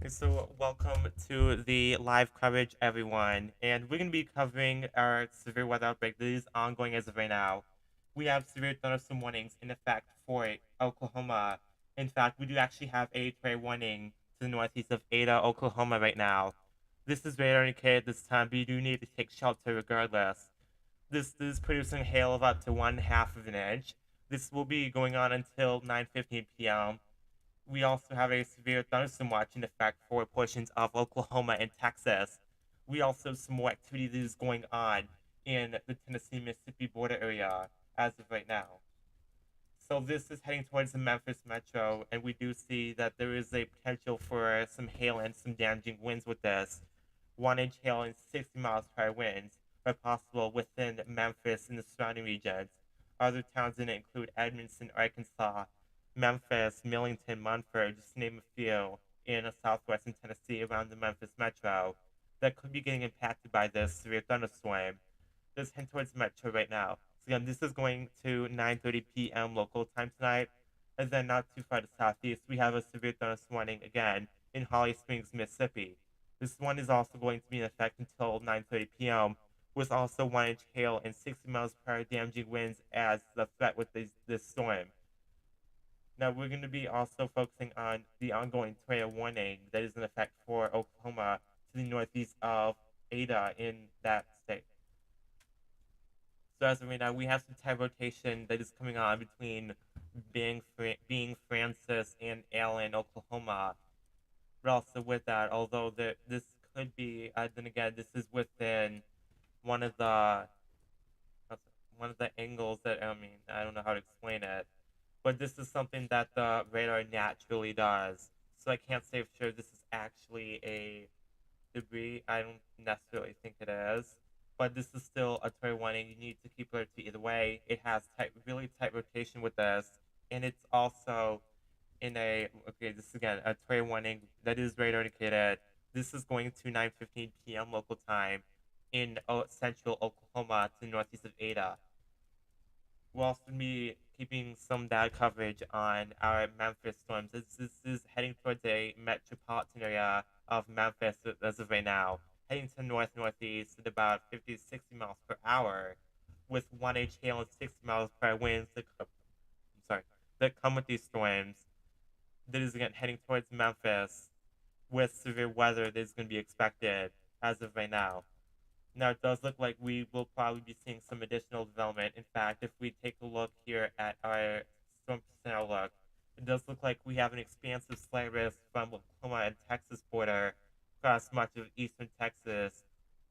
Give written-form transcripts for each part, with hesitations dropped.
So welcome to the live coverage, everyone. And we're going to be covering our severe weather outbreak that is ongoing as of right now. We have severe thunderstorm warnings in effect for Oklahoma. In fact, we do actually have a tornado warning to the northeast of Ada, Oklahoma right now. This is radar indicated this time, but you do need to take shelter regardless. This is producing hail of up to 1/2 of an inch. This will be going on until 9:15 p.m. We also have a severe thunderstorm watch in effect for portions of Oklahoma and Texas. We also have some more activity that is going on in the Tennessee Mississippi border area as of right now. So this is heading towards the Memphis metro, and we do see that there is a potential for some hail and some damaging winds with this. 1 inch hail and 60 miles per hour winds are possible within Memphis and the surrounding regions. Other towns in it include Edmondson, Arkansas, Memphis, Millington, Munford, just to name a few, in southwestern Tennessee around the Memphis metro that could be getting impacted by this severe thunderstorm. Let's head towards the metro right now. So again, this is going to 9:30 p.m. local time tonight. And then not too far to southeast, we have a severe thunderstorm warning again in Holly Springs, Mississippi. This one is also going to be in effect until 9:30 p.m. with also 1 inch hail and 60 miles per hour damaging winds as the threat with this storm. Now we're going to be also focusing on the ongoing tornado warning that is in effect for Oklahoma to the northeast of Ada in that state. So as of right now, we have some type rotation that is coming on between being Francis and Allen, Oklahoma. But also with that, although this could be, then again, this is within one of the one of the angles that I don't know how to explain it, but this is something that the radar naturally does. So I can't say for sure this is actually a debris. I don't necessarily think it is, but this is still a toy warning. You need to keep alert to either way. It has really tight rotation with this, and it's also in a okay. This is again a toy warning that is radar indicated. This is going to 9:15 p.m. local time in central Oklahoma to the northeast of Ada. We'll also be keeping some data coverage on our Memphis storms. This is heading towards a metropolitan area of Memphis as of right now, heading to north northeast at about 50 to 60 miles per hour, with 1 inch hail and 60 miles per hour winds that come with these storms. That is again heading towards Memphis with severe weather that is going to be expected as of right now. Now, it does look like we will probably be seeing some additional development. In fact, if we take a look here at our storm percent outlook, it does look like we have an expansive slight risk from Oklahoma and Texas border across much of eastern Texas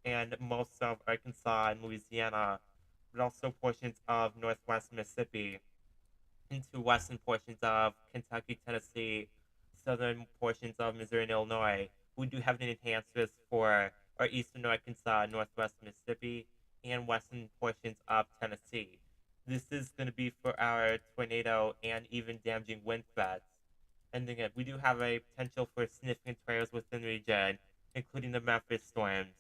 and most of Arkansas and Louisiana, but also portions of northwest Mississippi into western portions of Kentucky, Tennessee, southern portions of Missouri and Illinois. We do have an enhanced risk for our eastern Arkansas, northwest Mississippi, and western portions of Tennessee. This is going to be for our tornado and even damaging wind threats. And again, we do have a potential for significant tornadoes within the region, including the Memphis storms.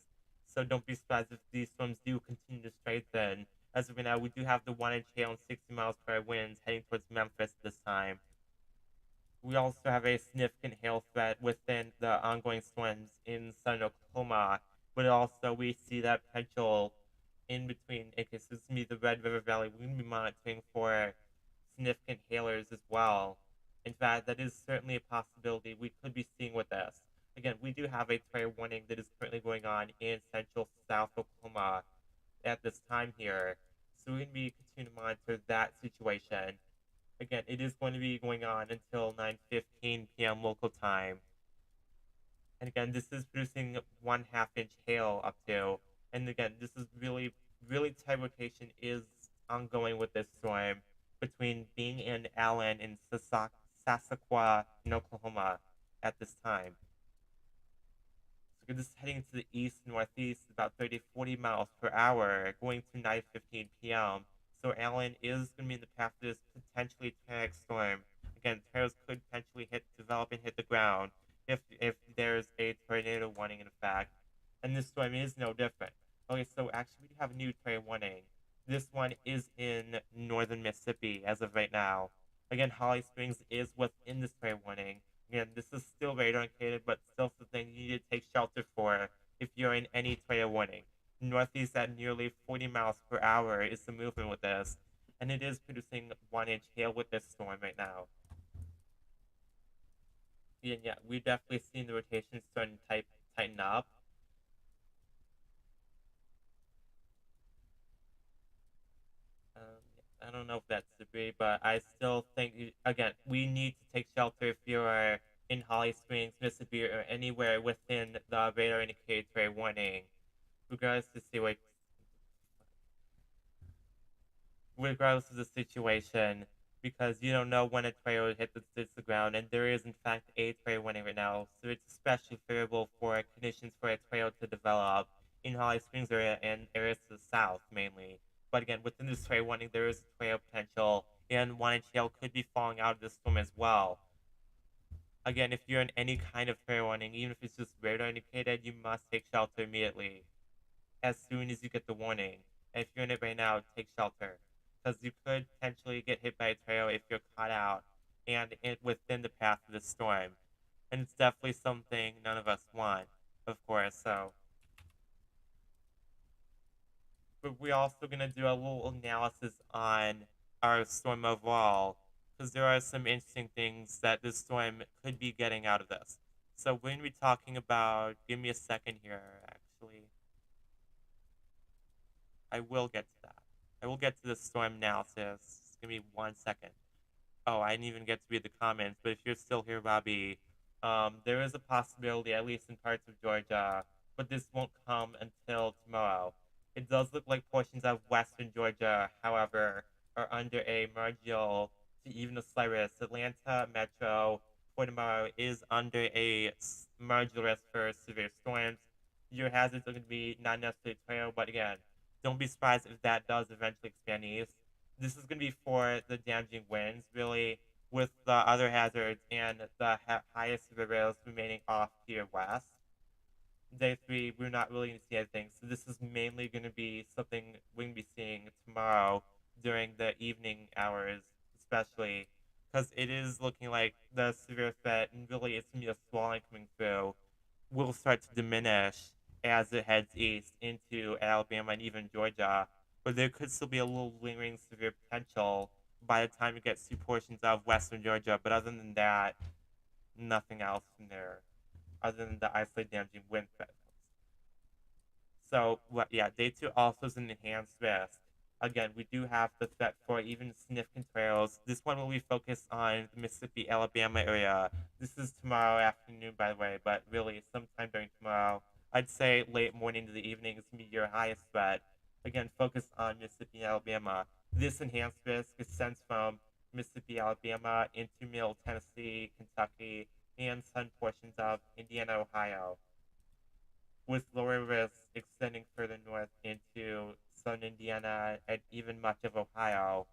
So don't be surprised if these storms do continue to strengthen. As of right now, we do have the 1 inch hail and 60 miles per hour winds heading towards Memphis this time. We also have a significant hail threat within the ongoing storms in southern Oklahoma, but also we see that potential in between. Okay, so this is going to be the Red River Valley. We're going to be monitoring for significant hailers as well. In fact, that is certainly a possibility we could be seeing with this. Again, we do have a tornado warning that is currently going on in central South Oklahoma at this time here. So we're going to be continuing to monitor that situation. Again, it is going to be going on until 9:15 p.m. local time. And again, this is producing 1/2 inch hail up to. And again, this is really tight rotation is ongoing with this storm between Bing and Allen in Sassaqua in Oklahoma at this time. So this is heading to the east northeast about 30 40 miles per hour, going to 9:15 p.m. So Allen is going to be in the path of this potentially tornadic storm. Again, tornadoes could potentially develop and hit the ground if there's a tornado warning in effect. And this storm is no different. Okay, so actually we have a new tornado warning. This one is in northern Mississippi as of right now. Again, Holly Springs is within this tornado warning, Again, this is still radar indicated, but still something you need to take shelter for if you're in any tornado warning. Northeast at nearly 40 miles per hour is the movement with this, and it is producing 1 inch hail with this storm right now. And yeah, we've definitely seen the rotation starting to tighten up. I don't know if that's debris, but I still think, again, we need to take shelter if you're in Holly Springs, Mississippi, or anywhere within the radar indicated trade warning, regardless to see what, regardless of the situation, because you don't know when a tornado hits the ground, and there is in fact a tornado warning right now, so it's especially favorable for conditions for a tornado to develop in Holly Springs area and areas to the south mainly. But again, within this tornado warning, there is tornado potential, and 1 inch hail could be falling out of the storm as well. Again, if you're in any kind of tornado warning, even if it's just radar indicated, you must take shelter immediately as soon as you get the warning. And if you're in it right now, take shelter. Because you could potentially get hit by a tornado if you're caught out and within the path of the storm. And it's definitely something none of us want, of course. So, but we're also going to do a little analysis on our storm overall, because there are some interesting things that this storm could be getting out of this. So, we're going to be talking about, give me a second here, actually. I will get to that. I will get to the storm analysis. Give me 1 second. Oh, I didn't even get to read the comments, but if you're still here, Bobby, there is a possibility, at least in parts of Georgia, but this won't come until tomorrow. It does look like portions of western Georgia, however, are under a marginal to even a slight risk. Atlanta Metro for tomorrow is under a marginal risk for severe storms. Your hazards are going to be not necessarily tornado, but again, don't be surprised if that does eventually expand east. This is going to be for the damaging winds, really, with the other hazards and the highest river remaining off to your west. Day three, we're not really going to see anything. So this is mainly going to be something we're going to be seeing tomorrow during the evening hours, especially because it is looking like the severe threat and really it's going to be a swelling coming through will start to diminish as it heads east into Alabama and even Georgia, but there could still be a little lingering severe potential by the time it gets to portions of western Georgia. But other than that, nothing else from there, other than the isolated damaging wind threat. So, yeah, day two also is an enhanced risk. Again, we do have the threat for even significant trails. This one will be focused on the Mississippi, Alabama area. This is tomorrow afternoon, by the way, but really sometime during tomorrow. I'd say late morning to the evening is going to be your highest threat. Again, focused on Mississippi and Alabama. This enhanced risk extends from Mississippi, Alabama into Middle Tennessee, Kentucky, and some portions of Indiana, Ohio, with lower risks extending further north into southern Indiana and even much of Ohio.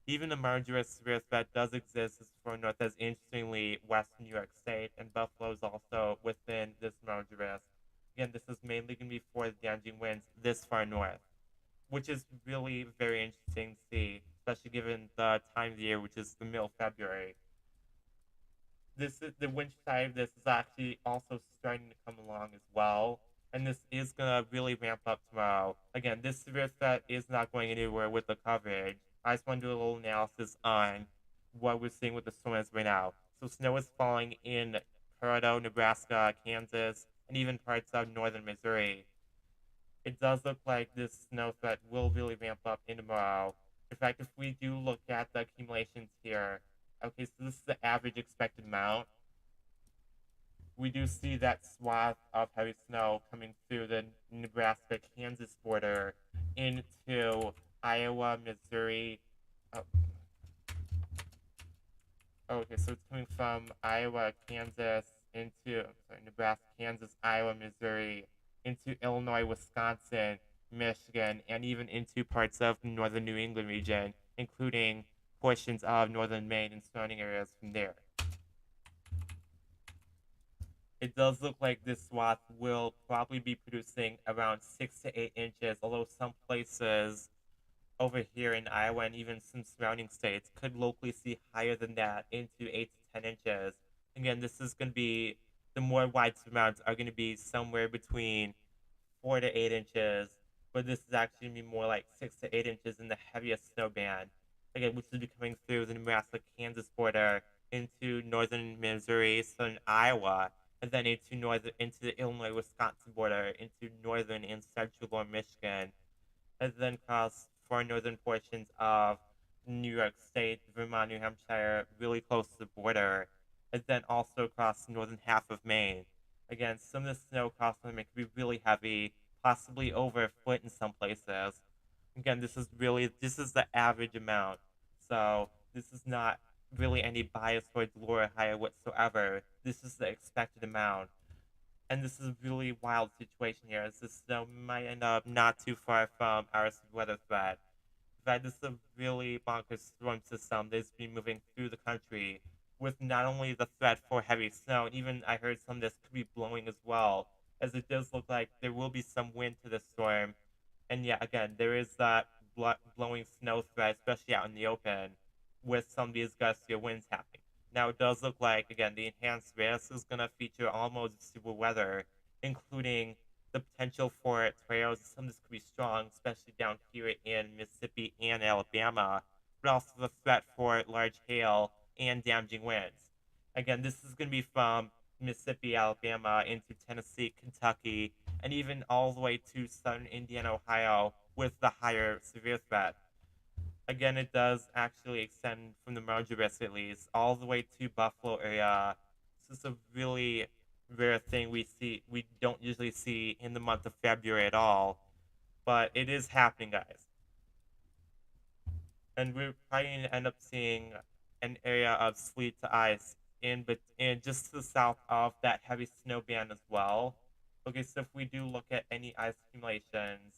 Even a marginous risk that does exist as far north as, interestingly, western New York State, and Buffalo is also within this marginal risk. Again, this is mainly going to be for the damaging winds this far north, which is really very interesting to see, especially given the time of the year, which is the middle of February. This is the winter side of this is actually also starting to come along as well, and this is gonna really ramp up tomorrow. Again, this severe threat is not going anywhere with the coverage. I just want to do a little analysis on what we're seeing with the storms right now. So snow is falling in Colorado, Nebraska, Kansas, and even parts of northern Missouri. It does look like this snow threat will really ramp up in tomorrow. In fact, if we do look at the accumulations here, okay, so this is the average expected amount. We do see that swath of heavy snow coming through the Nebraska Kansas border into Iowa, Missouri. Oh, okay, so it's coming from Iowa, Kansas into, sorry, Nebraska, Kansas, Iowa, Missouri, into Illinois, Wisconsin, Michigan, and even into parts of the northern New England region, including portions of northern Maine and surrounding areas from there. It does look like this swath will probably be producing around 6 to 8 inches, although some places over here in Iowa and even some surrounding states could locally see higher than that into 8 to 10 inches. Again, this is going to be the more widespread amounts are going to be somewhere between 4 to 8 inches, but this is actually going to be more like 6 to 8 inches in the heaviest snow band. Again, which is be coming through the Nebraska-Kansas border into northern Missouri, southern Iowa, and then into the Illinois-Wisconsin border, into northern and central Michigan, and then across far northern portions of New York State, Vermont, New Hampshire, really close to the border, and then also across the northern half of Maine. Again, some of the snow across the Maine can be really heavy, possibly over a foot in some places. Again, this is the average amount, so this is not really any bias towards lower or higher whatsoever. This is the expected amount, and this is a really wild situation here, as this snow might end up not too far from our weather threat. In fact, this is a really bonkers storm system that's been moving through the country with not only the threat for heavy snow, and even I heard some of this could be blowing as well, as it does look like there will be some wind to this storm. And yeah, again, there is that blowing snow threat, especially out in the open, with some of these gusty winds happening. Now, it does look like, again, the enhanced risk is going to feature almost super weather, including the potential for tornadoes. Some of this could be strong, especially down here in Mississippi and Alabama, but also the threat for large hail and damaging winds. Again, this is going to be from Mississippi, Alabama, into Tennessee, Kentucky, and even all the way to southern Indiana, Ohio, with the higher severe threat. Again, it does actually extend from the Marjorie Risk at least all the way to Buffalo area. This is a really rare thing we don't usually see in the month of February at all, but it is happening, guys. And we're probably going to end up seeing an area of sleet to ice in just to the south of that heavy snow band as well. Okay, so if we do look at any ice accumulations,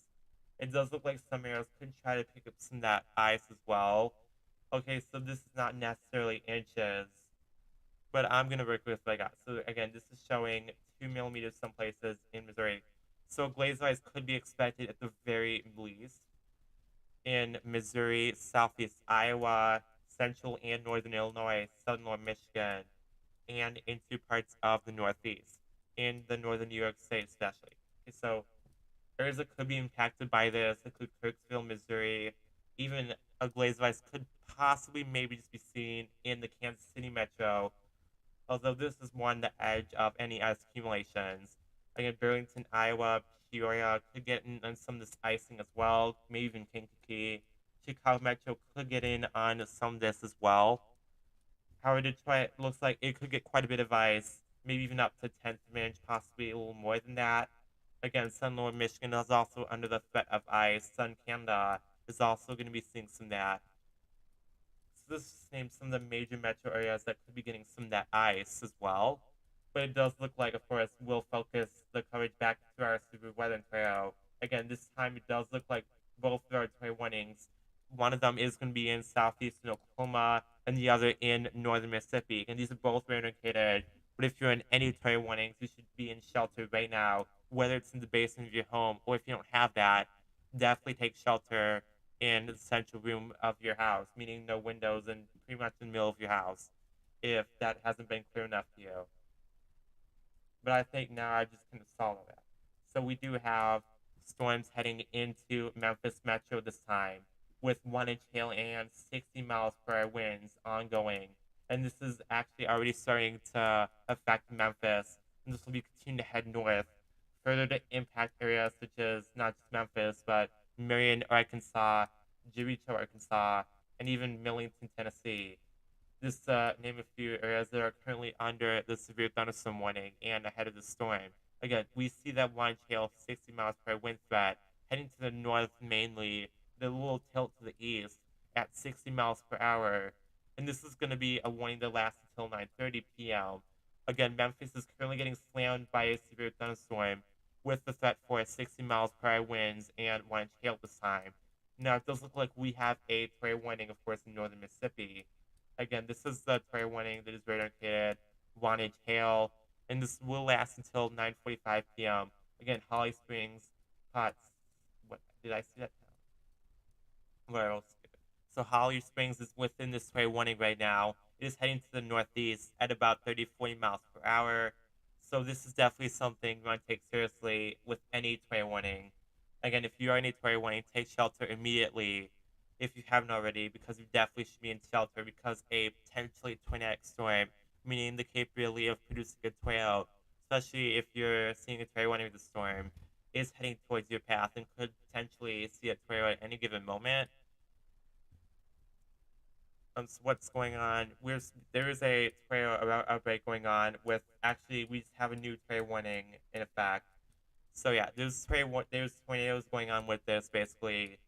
it does look like some areas could try to pick up some of that ice as well. Okay, so this is not necessarily inches, but I'm gonna work with what I got. So again, this is showing 2 millimeters some places in Missouri. So glaze ice could be expected at the very least in Missouri, southeast Iowa, central and northern Illinois, southern Michigan, and into parts of the Northeast, in the northern New York State especially. Okay, so areas that could be impacted by this include Kirksville, Missouri. Even a glaze of ice could possibly maybe just be seen in the Kansas City metro, although this is more on the edge of any ice accumulations. Again, Burlington, Iowa, Peoria could get in on some of this icing as well, maybe even Kankakee. Chicago Metro could get in on some of this as well. However, Detroit looks like it could get quite a bit of ice, maybe even up to 10th of an inch, possibly a little more than that. Again, Southern Michigan is also under the threat of ice. Southern Canada is also going to be seeing some of that. So this just names some of the major metro areas that could be getting some of that ice as well. But it does look like, of course, we'll focus the coverage back to our severe weather in Ontario. Again, this time it does look like both of our tornado warnings. One of them is going to be in southeastern Oklahoma, and the other in northern Mississippi. And these are both very indicated. But if you're in any tornado warnings, you should be in shelter right now, whether it's in the basement of your home or if you don't have that, definitely take shelter in the central room of your house, meaning no windows and pretty much in the middle of your house, if that hasn't been clear enough to you. But I think now I just kind of solve that. So we do have storms heading into Memphis Metro this time with 1 inch hail and 60 miles per hour winds ongoing. And this is actually already starting to affect Memphis. And this will be continuing to head north, further to impact areas such as not just Memphis, but Marion, Arkansas, Jericho, Arkansas, and even Millington, Tennessee. Just name a few areas that are currently under the severe thunderstorm warning and ahead of the storm. Again, we see that one tail 60 miles per hour wind threat heading to the north mainly, the little tilt to the east at 60 miles per hour. And this is going to be a warning that lasts until 9:30 p.m. Again, Memphis is currently getting slammed by a severe thunderstorm with the threat for 60 miles per hour winds and 1 inch hail this time. Now, it does look like we have a tornado warning, of course, in northern Mississippi. Again, this is the tornado warning that is indicated 1 inch hail, and this will last until 9:45 p.m. Again, Holly Springs, Potts. What did I see that town? Where else? So Holly Springs is within this tornado warning right now, it is heading to the northeast at about 30 to 40 miles per hour. So this is definitely something you want to take seriously with any tornado warning. Again, if you are in a tornado warning, take shelter immediately if you haven't already, because you definitely should be in shelter because a potentially tornadic storm, meaning the capability of producing a tornado, especially if you're seeing a tornado warning with the storm, is heading towards your path and could potentially see a tornado at any given moment. So what's going on? There is a tornado outbreak going on with actually we just have a new tornado warning in effect. So yeah, there's tornadoes going on with this basically.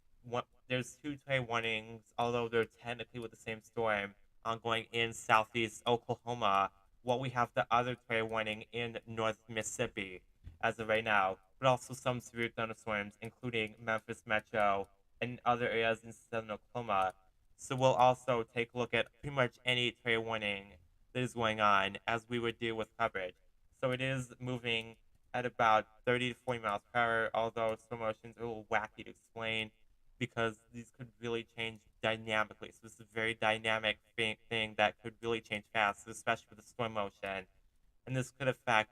There's two tornado warnings, although they're technically with the same storm, ongoing in southeast Oklahoma. While we have the other tornado warning in North Mississippi as of right now, but also some severe thunderstorms, including Memphis Metro and other areas in southern Oklahoma. So we'll also take a look at pretty much any tornado warning that is going on as we would do with coverage. So it is moving at about 30 to 40 miles per hour, although slow motion is a little wacky to explain because these could really change dynamically. So this is a very dynamic thing that could really change fast, especially with the slow motion. And this could affect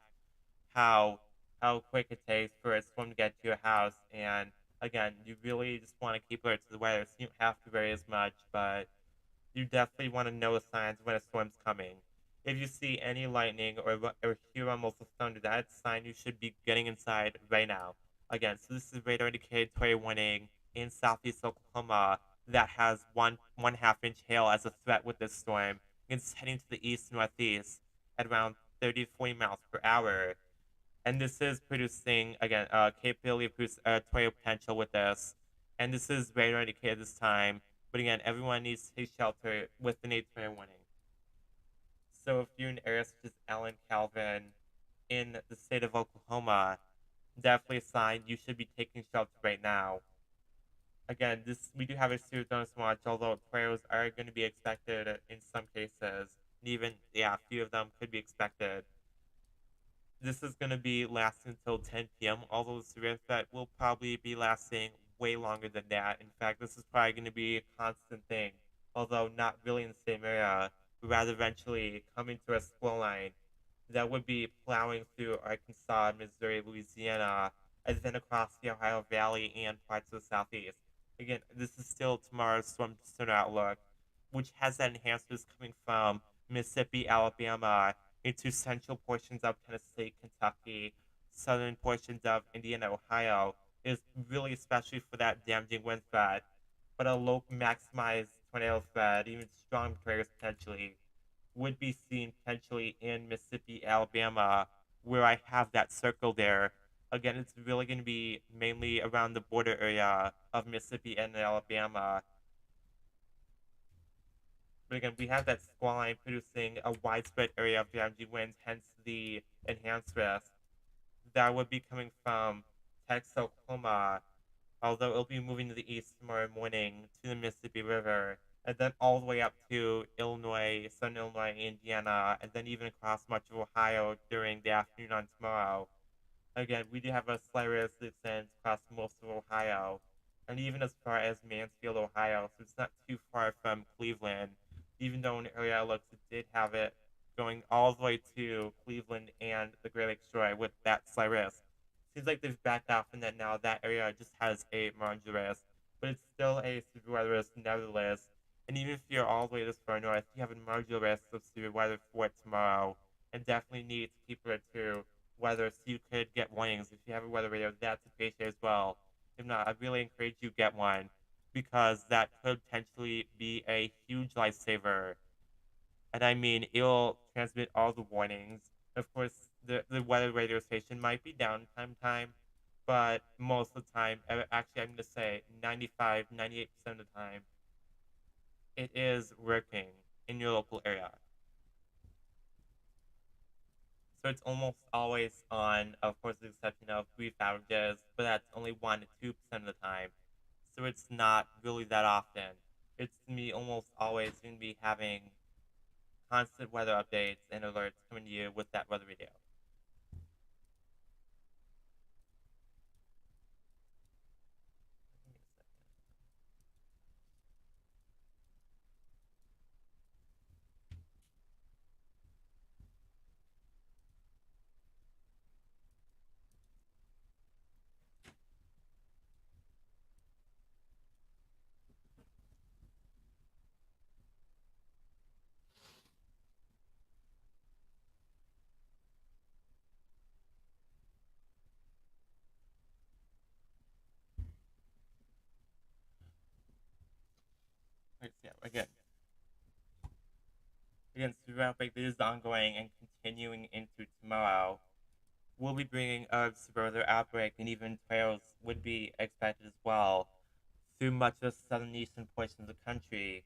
how how quick it takes for a storm to get to your house. And again, you really just want to keep alert to the weather, so you don't have to worry as much, but you definitely want to know the signs when a storm's coming. If you see any lightning or hear rumbles of thunder, that's a sign you should be getting inside right now. Again, so this is radar indicated tornado warning in southeast Oklahoma that has one half inch hail as a threat with this storm. It's heading to the east northeast at around 30 to 40 miles per hour. And this is producing again capability of produce tornado potential with this. And this is radar indicated this time. But again, everyone needs to take shelter with the need tornado warning. So if you're in areas such as Allen, Calvin, in the state of Oklahoma, definitely a sign you should be taking shelter right now. Again, this we do have a serious thunderstorm watch, although tornadoes are going to be expected in some cases. And even a few of them could be expected. This is going to be lasting until 10 p.m., although the severe threat will probably be lasting way longer than that. In fact, this is probably going to be a constant thing, although not really in the same area, but rather eventually coming to a squall line that would be plowing through Arkansas, Missouri, Louisiana, and then across the Ohio Valley and parts of the Southeast. Again, this is still tomorrow's storm center outlook, which has that enhancements coming from Mississippi, Alabama, into central portions of Tennessee, Kentucky, southern portions of Indiana, Ohio, is really especially for that damaging wind threat, but a low maximized tornado threat, even strong tornadoes potentially, would be seen potentially in Mississippi, Alabama, where I have that circle there. Again, it's really going to be mainly around the border area of Mississippi and Alabama. But again, we have that squall line producing a widespread area of damaging winds, hence the enhanced risk. That would be coming from Texas, Oklahoma, although it'll be moving to the east tomorrow morning to the Mississippi River, and then all the way up to Illinois, southern Illinois, Indiana, and then even across much of Ohio during the afternoon on tomorrow. Again, we do have a slight risk that extends across most of Ohio, and even as far as Mansfield, Ohio, so it's not too far from Cleveland, even though in area outlooks it did have it going all the way to Cleveland and the Great Lakes Shore with that slight risk. Seems like they've backed off in that now that area just has a marginal risk, but it's still a severe weather risk nevertheless. And even if you're all the way this far north, you have a marginal risk of severe weather for tomorrow, and definitely need to keep it to weather so you could get warnings. If you have a weather radio, that's appreciated as well. If not, I really encourage you get one because that could potentially be a huge lifesaver. And I mean, it'll transmit all the warnings. Of course, the weather radio station might be down time to time, but most of the time, actually, I'm going to say 95, 98% of the time, it is working in your local area. So it's almost always on, of course, with the exception of brief outages, but that's only 1 to 2% of the time. So it's not really that often. It's going to be almost always going to be having constant weather updates and alerts coming to you with that weather radio. again, severe outbreak that is ongoing and continuing into tomorrow. We'll be bringing a further outbreak, and even trails would be expected as well through much of the southern eastern portion of the country.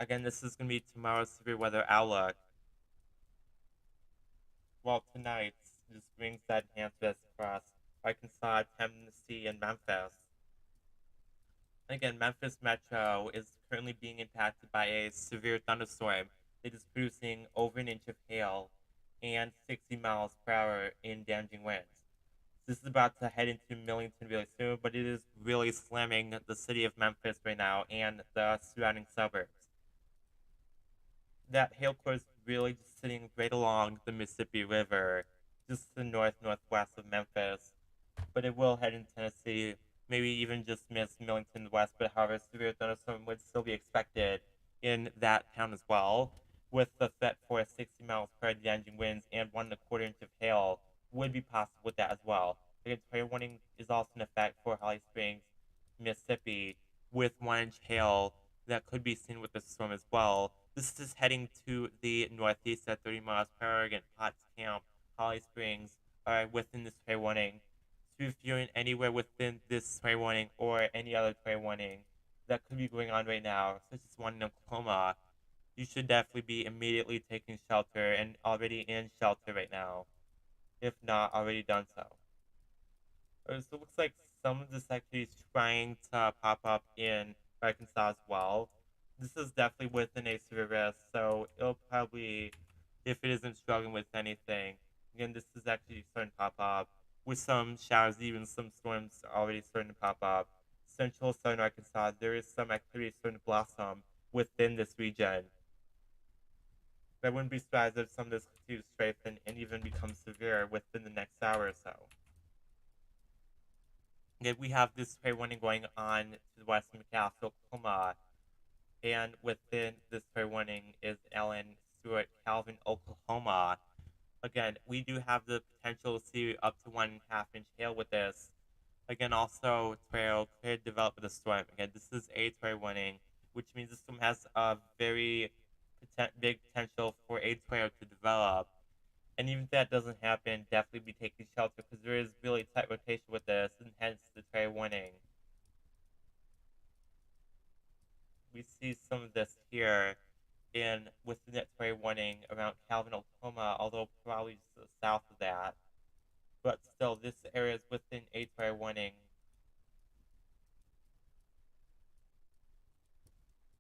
Again, this is going to be tomorrow's severe weather outlook. Well, tonight just brings that enhanced risk across Arkansas, Tennessee, and Memphis. And again, Memphis Metro is currently being impacted by a severe thunderstorm that is producing over an inch of hail and 60 miles per hour in damaging winds. This is about to head into Millington really soon, but it is really slamming the city of Memphis right now and the surrounding suburbs. That hail core is really just sitting right along the Mississippi River, just to the northwest of Memphis. But it will head into Tennessee, maybe even just miss Millington West. But however, severe thunderstorm would still be expected in that town as well, with the threat for 60 miles per hour damaging winds and 1.25 inch of hail would be possible with that as well. The tornado warning is also in effect for Holly Springs, Mississippi, with 1 inch hail that could be seen with the storm as well. This is heading to the northeast at 30 miles per hour. Again, Potts Camp, Holly Springs are within this tornado warning. So if you're in anywhere within this tornado warning or any other tornado warning that could be going on right now, such as one in Oklahoma, you should definitely be immediately taking shelter and already in shelter right now, if not already done so. So it looks like some of this actually is trying to pop up in Arkansas as well. This is definitely within a severe risk, so it'll probably, if it isn't struggling with anything, again, this is actually starting to pop up with some showers, even some storms already starting to pop up. Central southern Arkansas, there is some activity starting to blossom within this region. I wouldn't be surprised if some of this continues to strengthen and even become severe within the next hour or so. Okay, we have this trade warning going on to the west of McAllister, Oklahoma, and within this trade warning is Allen, Stewart, Calvin, Oklahoma. Again, we do have the potential to see up to 1.5 inch hail with this. Again, also trail could develop with a storm. Again, this is a trade warning, which means the storm has a very big potential for a trail to develop. And even if that doesn't happen, definitely be taking shelter because there is really tight rotation with this, and hence the trade warning. We see some of this here in within that trade warning around Calvin, Oklahoma, although probably just to the south of that. But still, this area is within a trade warning.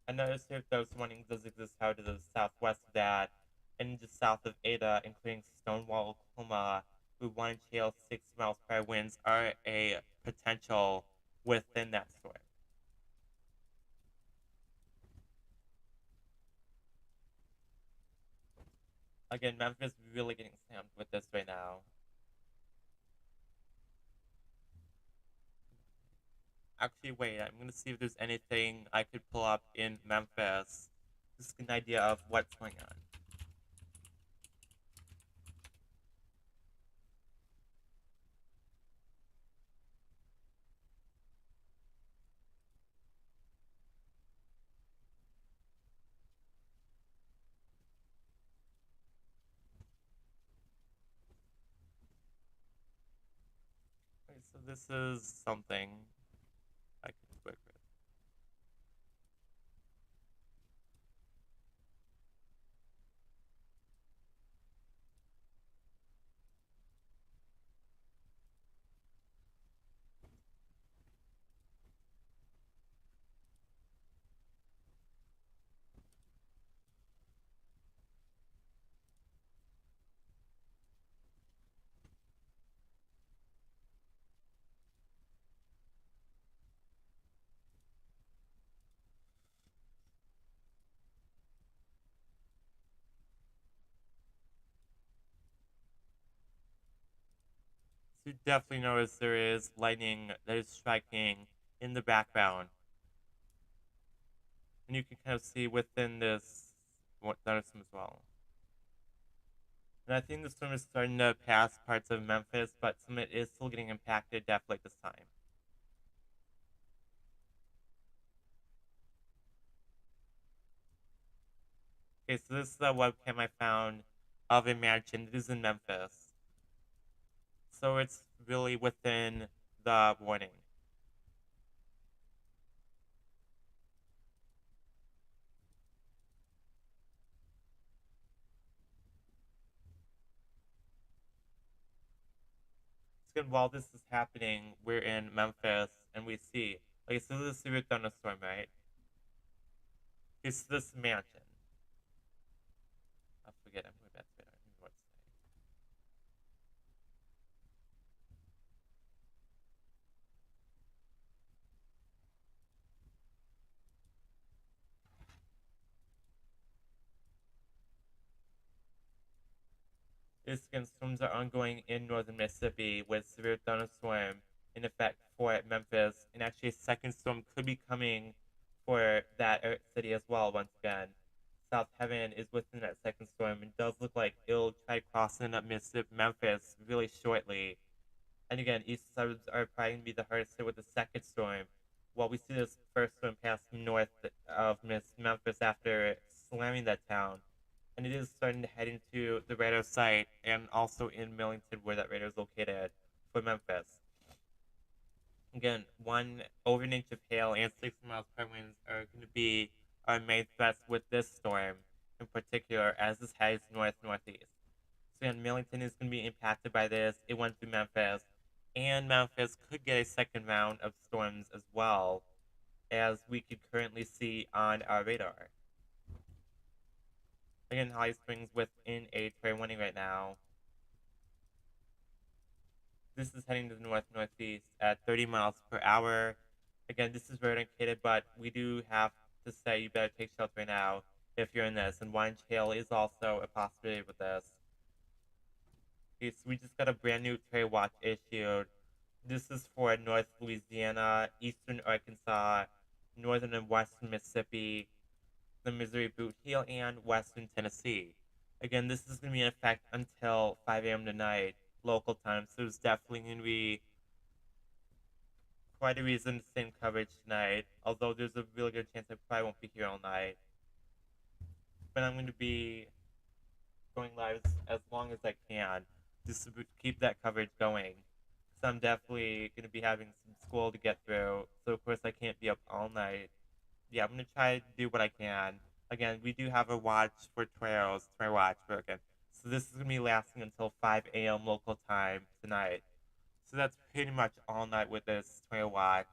And notice here those warnings does exist out to the southwest of that, and just south of Ada, including Stonewall, Oklahoma, with 1 inch hail, 60 miles per hour winds are a potential within that storm. Again, Memphis really getting slammed with this right now. Actually, wait, I'm gonna see if there's anything I could pull up in Memphis. Just get an idea of what's going on. Okay, so this is something I could work with. So you definitely notice there is lightning that is striking in the background. And you can kind of see within this what thunderstorm as well. And I think the storm is starting to pass parts of Memphis, but some of it is still getting impacted definitely at this time. Okay, so this is a webcam I found of a mansion. It is in Memphis. So it's really within the warning. So while this is happening, we're in Memphis and we see, okay, so this is a severe thunderstorm, right? It's this mansion. I forget, I'm going back to it. I don't remember what to say. This again, storms are ongoing in northern Mississippi with severe thunderstorm in effect for Memphis, and actually a second storm could be coming for that city as well. Once again, South Heaven is within that second storm, and does look like it'll try crossing up Mississippi, Memphis really shortly. And again, east suburbs are probably going to be the hardest hit with the second storm. While we see this first storm pass north of Memphis after slamming that town, and it is starting to head into the radar site and also in Millington, where that radar is located for Memphis. Again, one over an inch of hail and 60 miles per hour winds are going to be our main threats with this storm in particular as this heads north northeast. So again, Millington is going to be impacted by this. It went through Memphis, and Memphis could get a second round of storms as well, as we could currently see on our radar. Again, Holly Springs within a trade warning right now. This is heading to the north northeast at 30 miles per hour. Again, this is very indicated, but we do have to say you better take shelter now if you're in this. And wine hail is also a possibility with this. Okay, so we just got a brand new trade watch issued. This is for North Louisiana, Eastern Arkansas, Northern and Western Mississippi, the Missouri Boot Heel, and Western Tennessee. Again, this is going to be in effect until 5 a.m. tonight, local time, so it's definitely going to be quite a reason to stay in coverage tonight, although there's a really good chance I probably won't be here all night. But I'm going to be going live as long as I can just to keep that coverage going. So I'm definitely going to be having some school to get through, so of course I can't be up all night. Yeah, I'm going to try to do what I can. Again, we do have a watch for trails, trail watch for again. So this is going to be lasting until 5 a.m. local time tonight. So that's pretty much all night with this trail watch.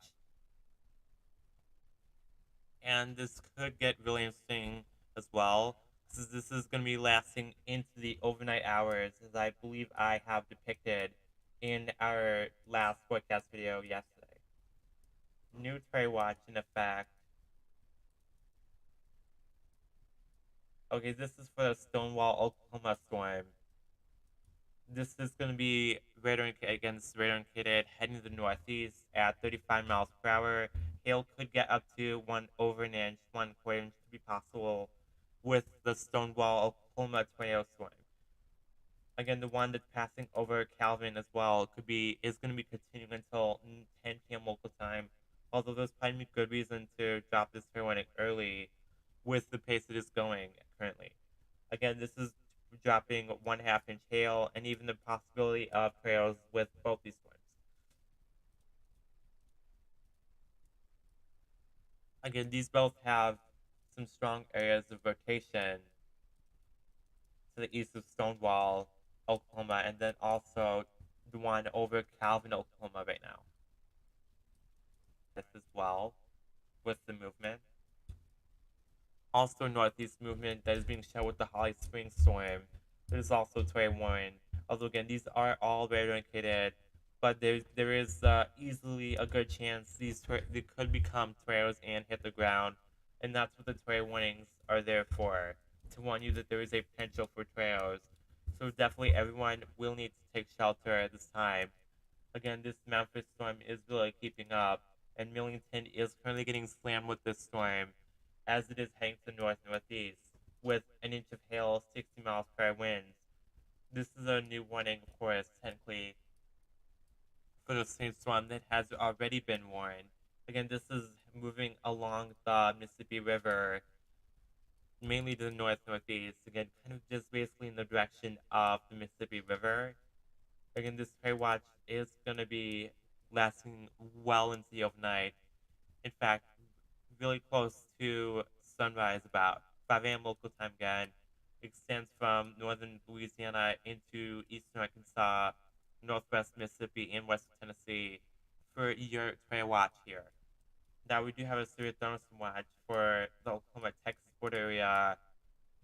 And this could get really interesting as well, since this is going to be lasting into the overnight hours, as I believe I have depicted in our last forecast video yesterday. New trade watch in effect. Okay, this is for the Stonewall, Oklahoma storm. This is going to be radar against radar indicated heading to the northeast at 35 miles per hour. Hail could get up to one over an inch, 1/4 inch could be possible with the Stonewall, Oklahoma tornado storm. Again, the one that's passing over Calvin as well is going to be continuing until 10 p.m. local time. Although there's probably good reason to drop this fair warning early with the pace it is going currently. Again, this is dropping 1/2 inch hail and even the possibility of trails with both these storms. Again, these both have some strong areas of rotation to the east of Stonewall, Oklahoma, and then also the one over Calvin, Oklahoma right now. This as well with the movement. Also, northeast movement that is being shown with the Holly Springs storm. There's also Toy Warren. Although again, these are all very indicated, but there is easily a good chance they could become tornadoes and hit the ground, and that's what the tornado warnings are there for, to warn you that there is a potential for tornadoes. So definitely, everyone will need to take shelter at this time. Again, this Memphis storm is really keeping up, and Millington is currently getting slammed with this storm as it is heading to the north northeast with an inch of hail, 60 miles per hour winds. This is a new warning, of course, technically, for the same storm that has already been warned. Again, this is moving along the Mississippi River mainly to the north northeast. Again, kind of just basically in the direction of the Mississippi River. Again, this trade watch is going to be lasting well into the overnight. In fact, really close to sunrise, about 5 a.m. local time again. Extends from northern Louisiana into eastern Arkansas, northwest Mississippi, and western Tennessee for your trade watch here. Now we do have a severe thunderstorm watch for the Oklahoma Texas border area,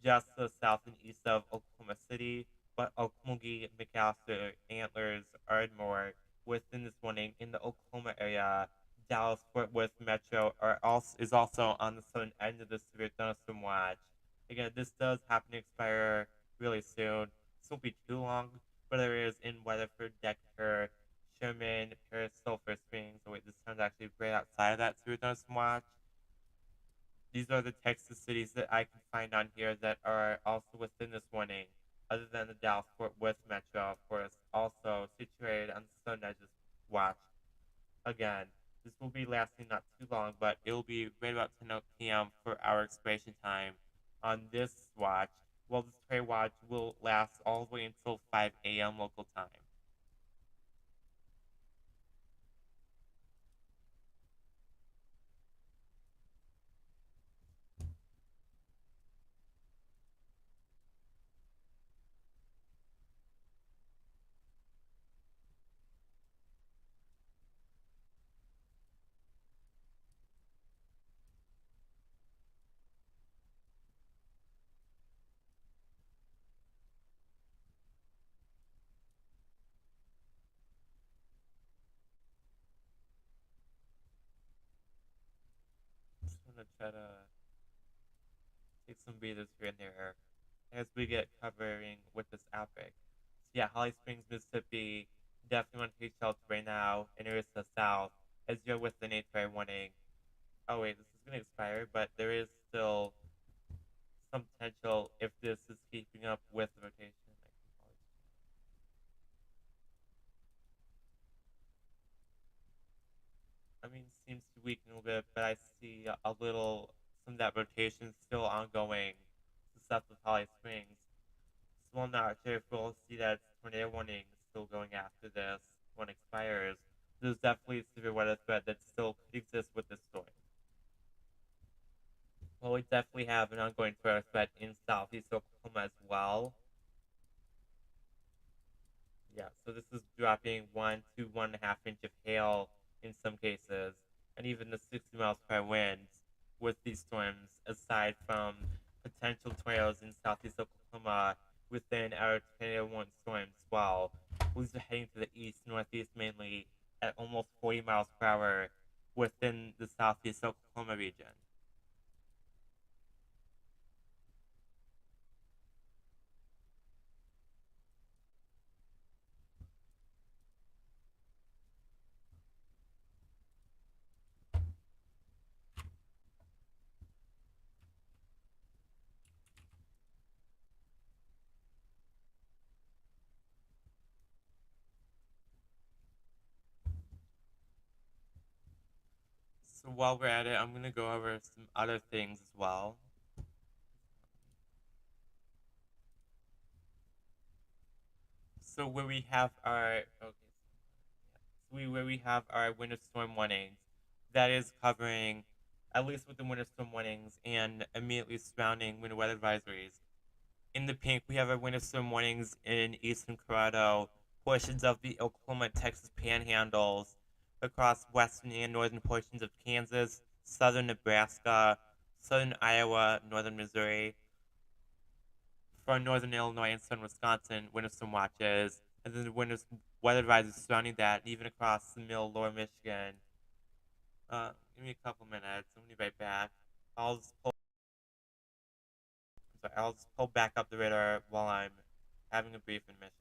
just to the south and east of Oklahoma City, but Okmulgee, McAllister, Antlers, Ardmore within this warning in the Oklahoma area. Dallas Fort Worth Metro is also on the southern end of the severe thunderstorm watch. Again, this does happen to expire really soon. This won't be too long, but there is in Weatherford, Decatur, Sherman, Paris, Sulphur Springs. Oh wait, this town's actually right outside of that severe thunderstorm watch. These are the Texas cities that I can find on here that are also within this warning, other than the Dallas Fort Worth metro, of course, also situated on the southern edge of this watch. Again, this will be lasting not too long, but it will be right about 10 p.m. for our expiration time on this watch. Well, this trade watch will last all the way until 5 a.m. local time. I'm just going to try to take some breathers here and there as we get covering with this outbreak. So yeah, Holly Springs, Mississippi, definitely want to take shelter right now, and areas to the south as you're with the nature warning. Oh wait, this is going to expire, but there is still some potential if this is keeping up with the rotation. I mean, seems to weaken a little bit, but I see a little some of that rotation still ongoing to south of Holly Springs. So I'm not sure if we'll see that tornado warning still going after this one expires. There's definitely a severe weather threat that still could exist with this storm. Well, we definitely have an ongoing tornado threat in southeast Oklahoma as well. Yeah, so this is dropping 1 to 1.5 inch of hail in some cases, and even the 60 miles per hour winds with these storms, aside from potential tornadoes in southeast Oklahoma within our tornado warning storm as well. Winds are heading to the east, northeast mainly at almost 40 miles per hour within the southeast Oklahoma region. So while we're at it, I'm going to go over some other things as well. So where we have our okay, where we have our winter storm warnings, that is covering at least with the winter storm warnings and immediately surrounding winter weather advisories. In the pink, we have our winter storm warnings in eastern Colorado, portions of the Oklahoma Texas panhandles, across western and northern portions of Kansas, southern Nebraska, southern Iowa, northern Missouri, for northern Illinois and southern Wisconsin, winter storm watches, and then the winter weather advisories surrounding that, and even across the middle lower Michigan. Give me a couple minutes. I'm gonna be right back. I'll just pull. I'm sorry, I'll just pull back up the radar while I'm having a brief intermission.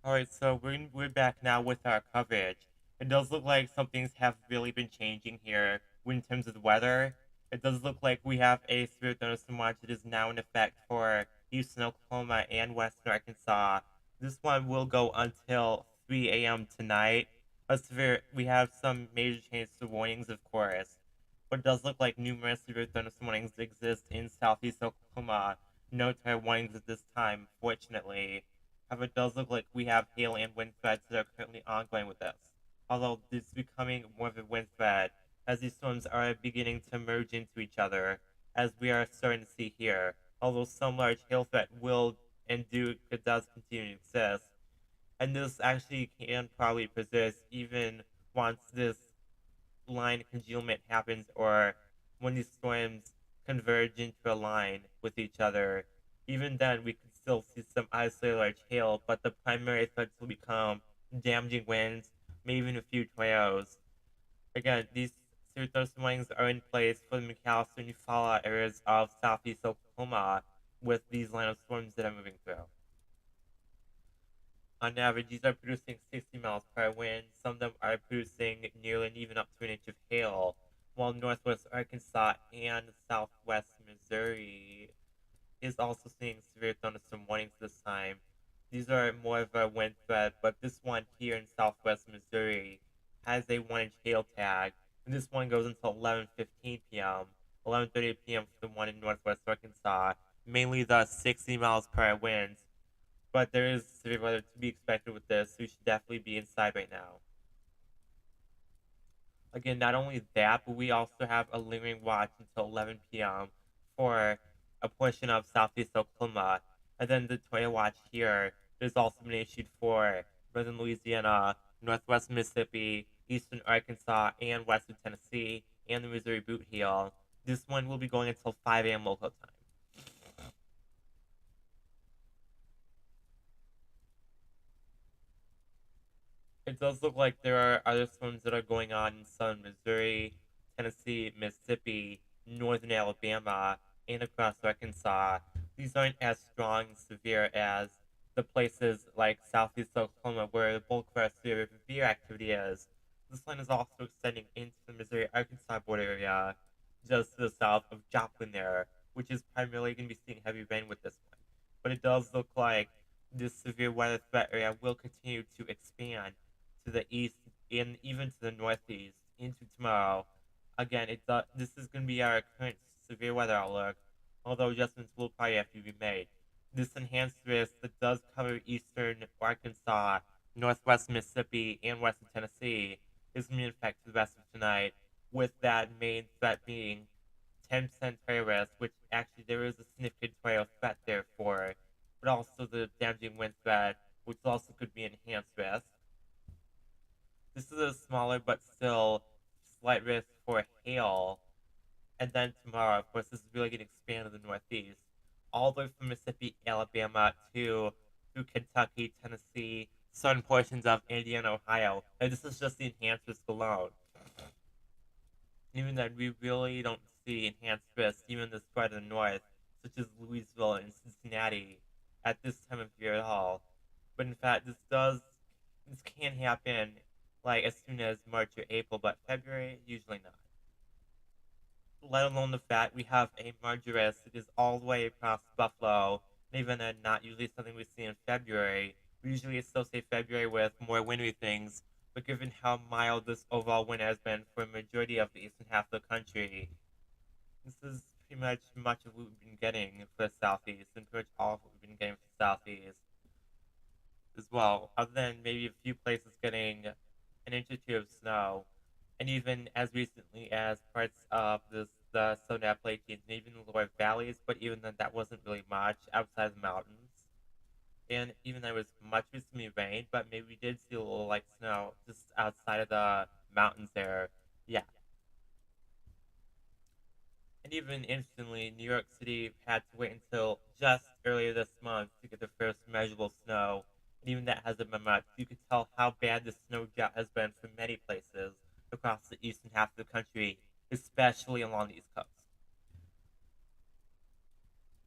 All right, so we're back now with our coverage. It does look like some things have really been changing here in terms of the weather. It does look like we have a severe thunderstorm watch that is now in effect for eastern Oklahoma and western Arkansas. This one will go until 3 a.m. tonight. We have some major changes to warnings, of course, but it does look like numerous severe thunderstorm warnings exist in southeast Oklahoma. No tornado warnings at this time, fortunately. However, it does look like we have hail and wind threats that are currently ongoing with us. Although this is becoming more of a wind threat as these storms are beginning to merge into each other, as we are starting to see here. Although some large hail threat will and does continue to exist, and this actually can probably persist even once this line congealment happens or when these storms converge into a line with each other. Even then, we could still see some isolated large hail, but the primary threats will become damaging winds, maybe even a few tornadoes. Again, these severe thunderstorm warnings are in place for the McAllister and Eufaula areas of southeast Oklahoma with these line of storms that are moving through. On average, these are producing 60 miles per hour wind. Some of them are producing nearly and even up to an inch of hail, while northwest Arkansas and southwest Missouri is also seeing severe thunderstorm warnings this time. These are more of a wind threat, but this one here in southwest Missouri has a 1 inch hail tag, and this one goes until 11:15 p.m., 11:30 p.m. for the one in northwest Arkansas, mainly the 60 miles per hour winds, but there is severe weather to be expected with this, so you should definitely be inside right now. Again, not only that, but we also have a lingering watch until 11 p.m. for a portion of southeast Oklahoma. And then the tornado watch here has also been issued for northern Louisiana, northwest Mississippi, eastern Arkansas, and western Tennessee, and the Missouri Boot Heel. This one will be going until 5 a.m. local time. It does look like there are other storms that are going on in southern Missouri, Tennessee, Mississippi, northern Alabama, and across Arkansas. These aren't as strong and severe as the places like southeast Oklahoma where the bulk of our severe activity is. This line is also extending into the Missouri Arkansas border area just to the south of Joplin there, which is primarily going to be seeing heavy rain with this one. But it does look like this severe weather threat area will continue to expand to the east and even to the northeast into tomorrow. Again, this is going to be our current severe weather outlook, although adjustments will probably have to be made. This enhanced risk that does cover eastern Arkansas, northwest Mississippi, and western Tennessee is going to be in effect for the rest of tonight, with that main threat being 10% tornado risk, which actually there is a significant tornado threat there for, but also the damaging wind threat, which also could be enhanced risk. This is a smaller but still slight risk for hail. And then tomorrow, of course, this is really going to expand to the Northeast, all the way from Mississippi, Alabama to through Kentucky, Tennessee, certain portions of Indiana, Ohio. And this is just the enhanced risk alone. Even then, we really don't see enhanced risk even this far to the north, such as Louisville and Cincinnati, at this time of year at all. But in fact, this can happen like as soon as March or April, but February usually not. Let alone the fact we have a marjoris that is all the way across Buffalo, and even then not usually something we see in February. We usually associate February with more wintry things, but given how mild this overall winter has been for a majority of the eastern half of the country, this is pretty much of what we've been getting for the southeast, and pretty much all of what we've been getting for the southeast as well, other than maybe a few places getting an inch or two of snow, and even as recently as parts of the Southern Appalachians and even the lower valleys, but even then that wasn't really much outside the mountains. And even there was much recently rain, but maybe we did see a little like snow just outside of the mountains there. Yeah. And even instantly, New York City had to wait until just earlier this month to get the first measurable snow. And even that hasn't been much. You can tell how bad the snow drought has been for many places across the eastern half of the country, especially along the East Coast.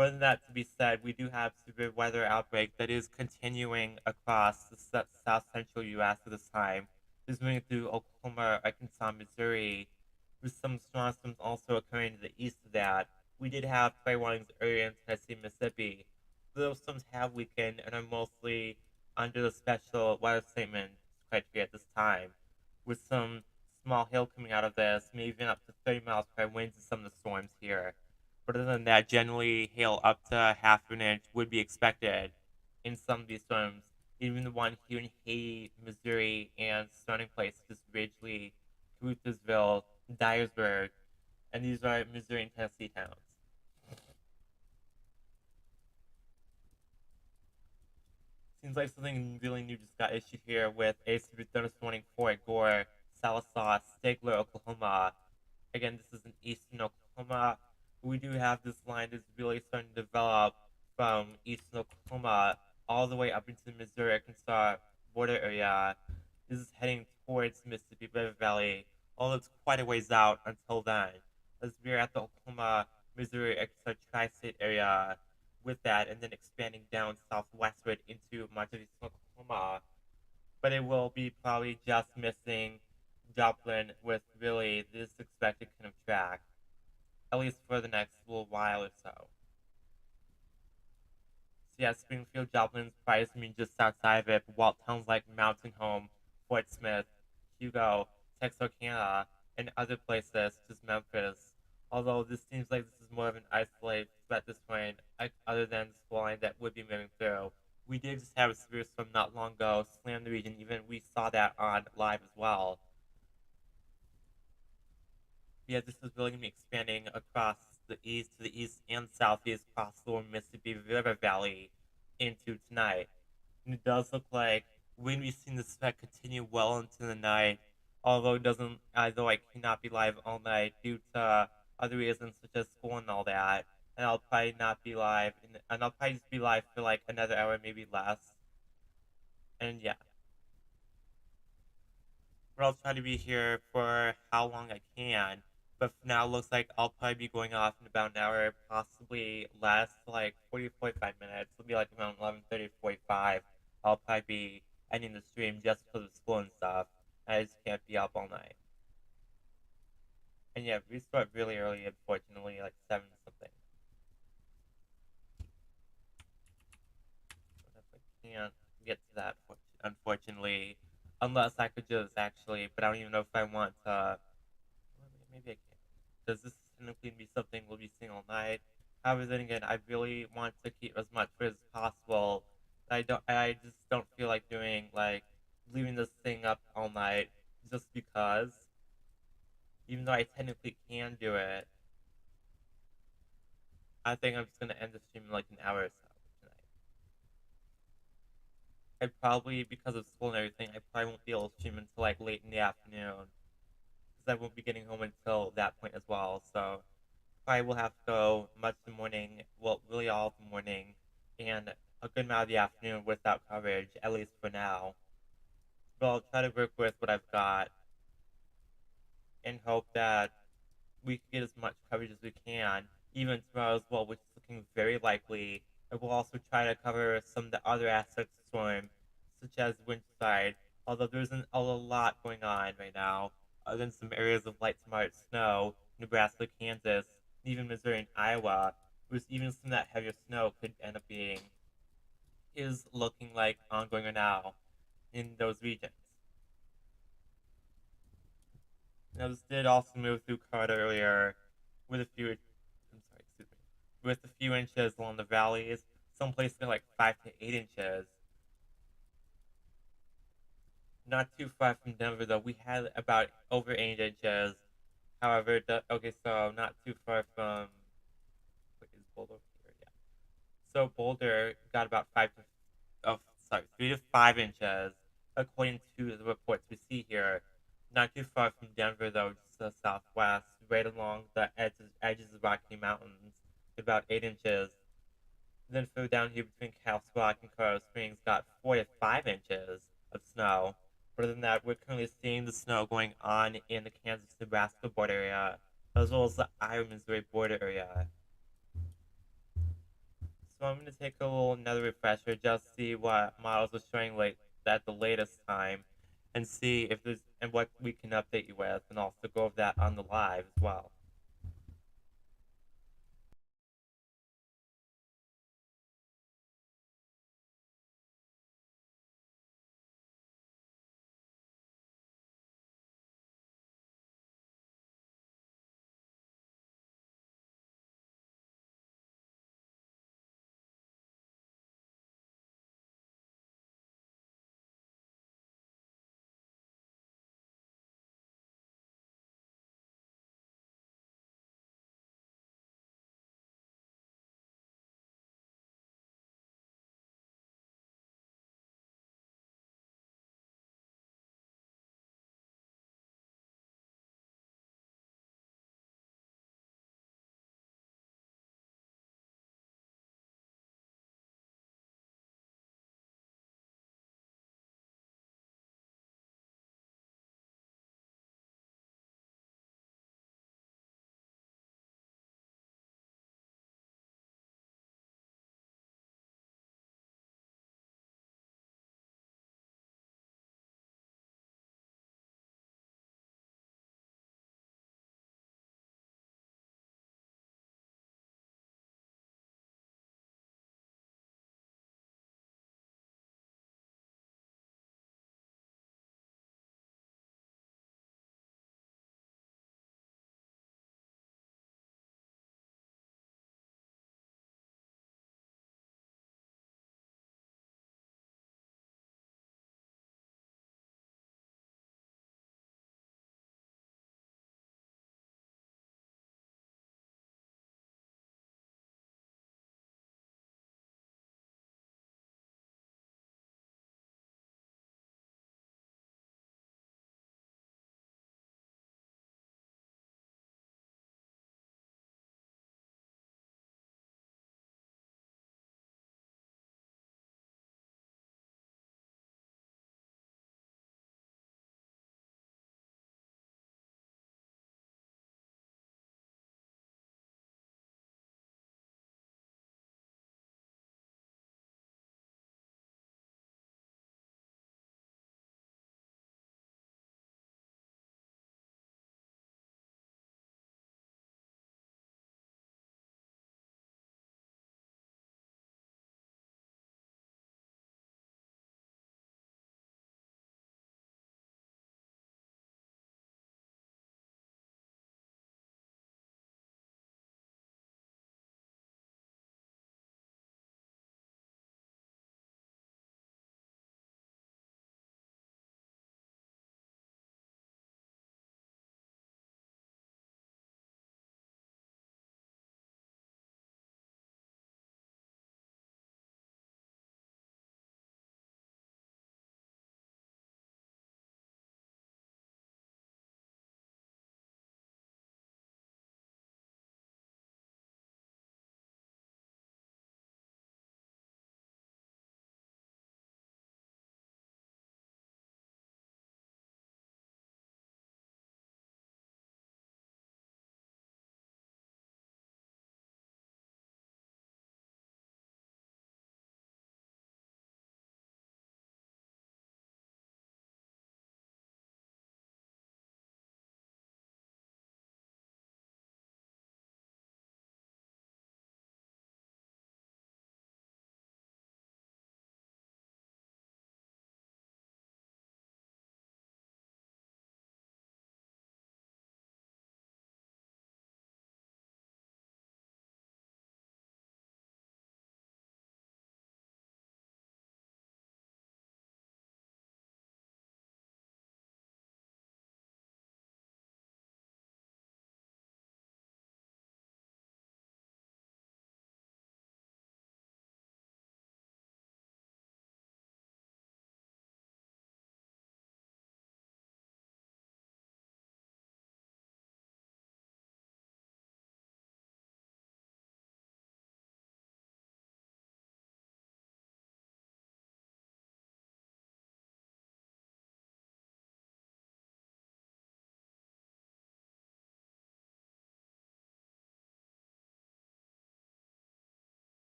Further than that to be said, we do have severe weather outbreak that is continuing across the south central U.S. at this time. It's moving through Oklahoma, Arkansas, Missouri, with some storms also occurring to the east of that. We did have fire warnings earlier in Tennessee, Mississippi. Those storms have weakened and are mostly under the special weather statement criteria at this time, with some small hail coming out of this, maybe even up to 30 miles per hour winds in some of the storms here. But other than that, generally hail up to half an inch would be expected in some of these storms. Even the one here in Haiti, Missouri, and surrounding places, just Ridgely, Caruthersville, Dyersburg, and these are Missouri and Tennessee towns. Seems like something really new just got issued here with a severe thunderstorm warning for Gore, Sallisaw, Stigler, Oklahoma. Again, this is in eastern Oklahoma. We do have this line that's really starting to develop from eastern Oklahoma all the way up into the Missouri Arkansas border area. This is heading towards Mississippi River Valley, although it's quite a ways out until then, as we're at the Oklahoma, Missouri Arkansas tri state area with that, and then expanding down southwestward into much of eastern Oklahoma. But it will be probably just missing Joplin with really this expected kind of track, at least for the next little while or so. So yeah, Springfield, Joplin's probably I mean just outside of it, but while towns like Mountain Home, Fort Smith, Hugo, Texarkana, and other places such as Memphis. Although this seems like this is more of an isolated threat at this point, like, other than the line that would be moving through. We did just have a severe storm not long ago slam the region. Even we saw that on live as well. Yeah, this is really going to be expanding across the east to the east and southeast across the Mississippi River Valley into tonight. And it does look like we're going to be seeing this effect continue well into the night, although it doesn't, although I cannot be live all night due to other reasons such as school and all that. And I'll probably not be live, and I'll probably just be live for like another hour, maybe less. And yeah, but I'll try to be here for how long I can. But for now, it looks like I'll probably be going off in about an hour, possibly less, like 40 to 45 minutes. It'll be like around 11:30 to 45. I'll probably be ending the stream just because of school and stuff. I just can't be up all night. And yeah, we start really early, unfortunately, like 7 something. But if I can't get to that, unfortunately, unless I could just actually, but I don't even know if I want to. Well, maybe I can. Does this technically be something we'll be seeing all night? However, then again, I really want to keep as much footage as possible. I just don't feel like doing like leaving this thing up all night just because. Even though I technically can do it, I think I'm just gonna end the stream in like an hour or so tonight. I probably, because of school and everything, I probably won't be able to stream until like late in the afternoon because I won't be getting home until that point as well. So I will have to go much of the morning, well, really all of the morning, and a good amount of the afternoon without coverage, at least for now. But I'll try to work with what I've got and hope that we can get as much coverage as we can, even tomorrow as well, which is looking very likely. And we'll also try to cover some of the other aspects of the storm, such as Winterside, although there isn't a lot going on right now, other than some areas of light to moderate snow, Nebraska, Kansas, even Missouri and Iowa, which even some of that heavier snow could end up being, is looking like ongoing right now in those regions. Now, this did also move through Colorado earlier with a few, I'm sorry, excuse me, with a few inches along the valleys. Some places like 5 to 8 inches. Not too far from Denver, though. We had about over 8 inches. However, okay, so not too far from, wait, is Boulder here? Yeah. So Boulder got about oh, sorry, 3 to 5 inches, according to the reports we see here. Not too far from Denver, though, just to the southwest, right along the edges of Rocky Mountains, about 8 inches. Then further down here between Castle Rock and Colorado Springs, got 4 to 5 inches of snow. Other than that, we're currently seeing the snow going on in the Kansas-Nebraska border area, as well as the Iowa-Missouri border area. So I'm gonna take a little another refresher, just see what models are showing late at the latest time, and see if there's and what we can update you with, and also go over that on the live as well.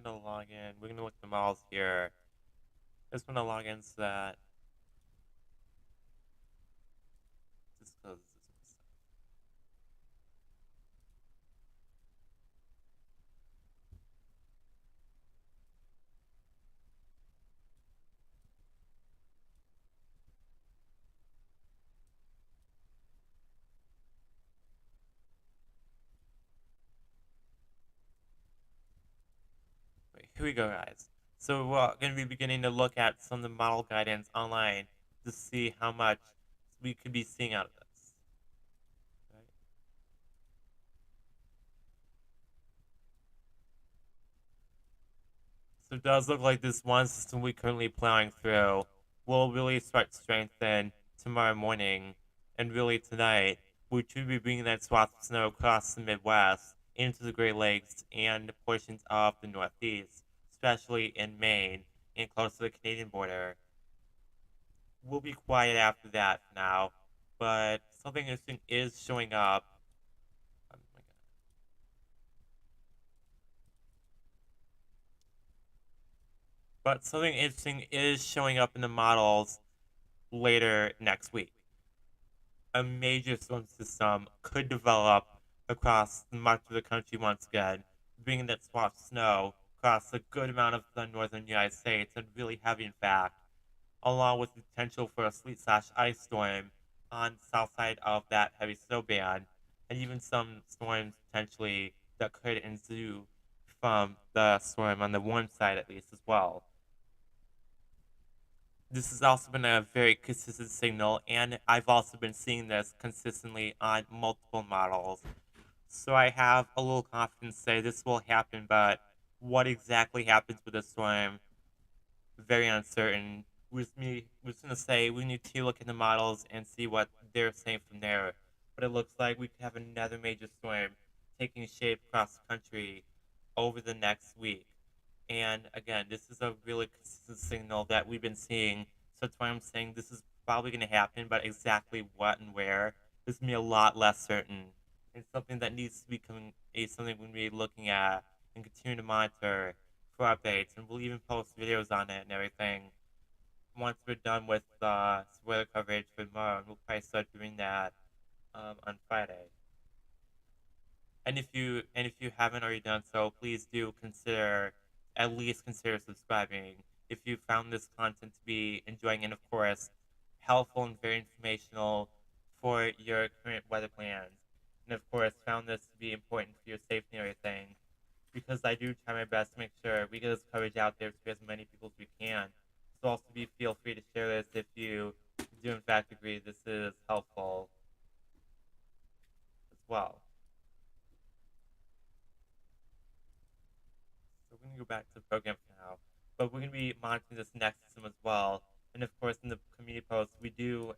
gonna log in. We're gonna look at the models here. Just wanna log into that. Just cause this is Wait, here we go, guys. So we're gonna be beginning to look at some of the model guidance online to see how much we could be seeing out of this. Right? So it does look like this one system we're currently plowing through will really start to strengthen tomorrow morning and really tonight, which will be bringing that swath of snow across the Midwest into the Great Lakes and portions of the Northeast, especially in Maine and close to the Canadian border. We'll be quiet after that for now, but something interesting is showing up. Oh my God. But something interesting is showing up in the models later next week. A major storm system could develop across much of the country once again, bringing that swath of snow across a good amount of the northern United States, and really heavy in fact, along with the potential for a sleet/ice storm on the south side of that heavy snow band, and even some storms potentially that could ensue from the storm on the warm side at least as well. This has also been a very consistent signal, and I've also been seeing this consistently on multiple models. So I have a little confidence to say this will happen, but what exactly happens with the storm, very uncertain. We're just gonna say we need to look at the models and see what they're saying from there. But it looks like we could have another major storm taking shape across the country over the next week. And again, this is a really consistent signal that we've been seeing. So that's why I'm saying this is probably going to happen, but exactly what and where is going to be a lot less certain. It's something that needs to become something we're going to be looking at and continue to monitor for updates. And we'll even post videos on it and everything once we're done with the spoiler coverage for tomorrow. And we'll probably start doing that on Friday. And if you haven't already done so, please do consider at least consider subscribing if you found this content to be enjoying and of course helpful and very informational for your current weather plans. And of course found this to be important for your safety and everything. Because I do try my best to make sure we get this coverage out there to as many people as we can. So also feel free to share this if you do in fact agree this is helpful as well. So we're going to go back to the program for now. But we're going to be monitoring this next system as well. And of course, in the community post, we do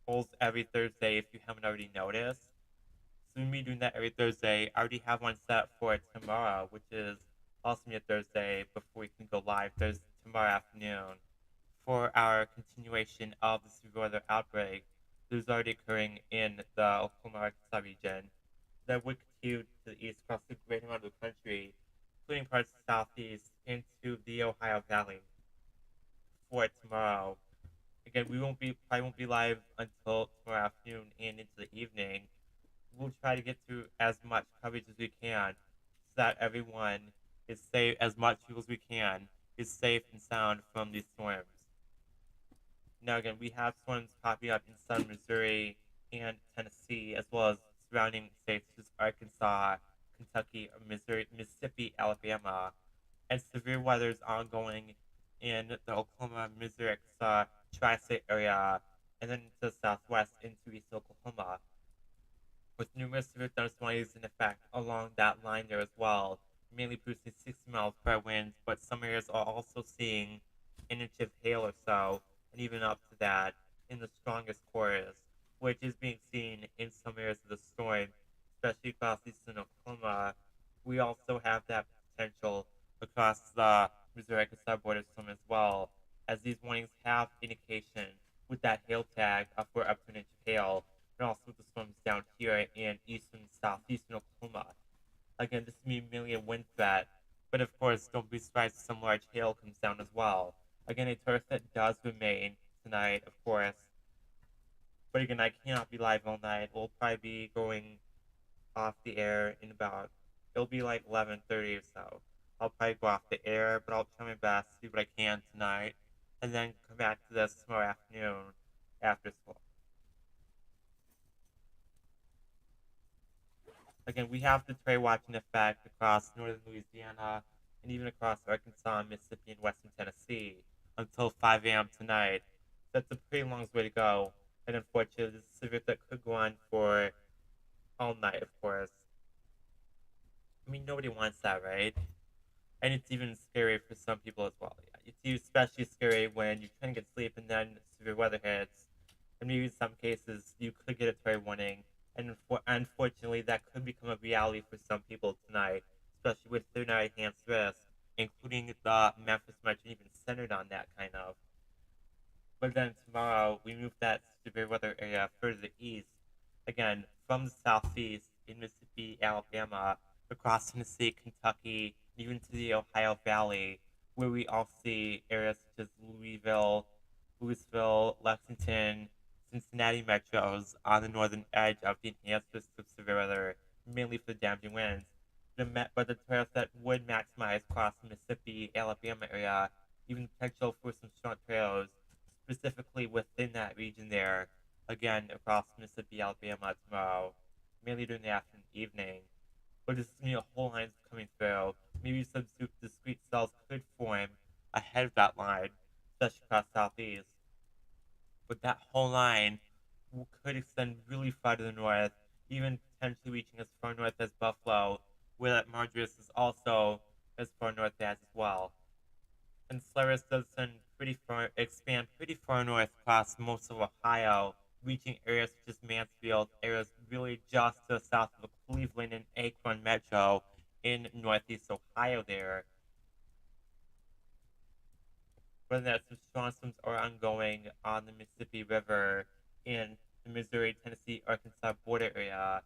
polls every Thursday if you haven't already noticed. So we're going to be doing that every Thursday. I already have one set for tomorrow, which is also going to be a Thursday before we can go live Thursday, tomorrow afternoon for our continuation of the severe weather outbreak that is already occurring in the Oklahoma Arkansas region that would continue to the east across the greater amount of the country, including parts of the southeast into the Ohio Valley for tomorrow. Again, we won't be probably won't be live until tomorrow afternoon and into the evening. We'll try to get through as much coverage as we can so that everyone is safe, as much people as we can is safe and sound from these storms. Now, again, we have storms popping up in southern Missouri and Tennessee, as well as surrounding states such as Arkansas, Kentucky, Missouri, Mississippi, Alabama, and severe weather is ongoing in the Oklahoma, Missouri, Arkansas tri-state area, and then to the southwest into east Oklahoma, with numerous severe thunderstorms in effect along that line there as well, mainly producing 60 miles per hour winds, but some areas are also seeing an inch of hail or so, and even up to that in the strongest chorus, which is being seen in some areas of the storm, especially across eastern Oklahoma. We also have that potential across the Missouri Arkansas border storm as well, as these warnings have indication with that hail tag for up to an inch of hail, and also with the storms down here in eastern southeastern Oklahoma. Again, this is me mainly a wind threat, but of course course, don't be surprised if some large hail comes down as well. Again, a tornado threat does remain tonight, of course. But again, I cannot be live all night. We'll probably be going off the air in about, it'll be like 11:30 or so. I'll probably go off the air, but I'll try my best to do what I can tonight, and then come back to this tomorrow afternoon after school. Again, we have the trade watching effect across northern Louisiana and even across Arkansas, Mississippi, and western Tennessee until 5 a.m. tonight. That's a pretty long way to go, and unfortunately, this is a severe that could go on for all night, of course. I mean, nobody wants that, right? And it's even scary for some people as well. Yeah, it's especially scary when you're trying to get sleep and then severe weather hits, and maybe in some cases you could get a tornado warning, and unfortunately that could become a reality for some people tonight, especially with their night enhanced risk, including the Memphis Metro, even centered on that kind of. But then tomorrow we move that severe weather area further east, again from the southeast in Mississippi, Alabama, across Tennessee, Kentucky, even to the Ohio Valley, where we all see areas such as Louisville, Lexington, Cincinnati metros on the northern edge of the enhanced risk of severe weather, mainly for the damaging winds. But the trails that would maximize across the Mississippi, Alabama area, even the potential for some strong trails specifically within that region there, again across Mississippi, Alabama tomorrow, mainly during the afternoon and evening. But there's going to be a whole line coming through. Maybe some discrete cells could form ahead of that line, especially across southeast. But that whole line could extend really far to the north, even potentially reaching as far north as Buffalo, where that Marjoris is also as far north as well. And Solaris does expand pretty far north across most of Ohio, reaching areas such as Mansfield, areas really just to the south of the Cleveland and Akron metro in northeast Ohio there. But then some strong storms are ongoing on the Mississippi River in the Missouri, Tennessee, Arkansas border area,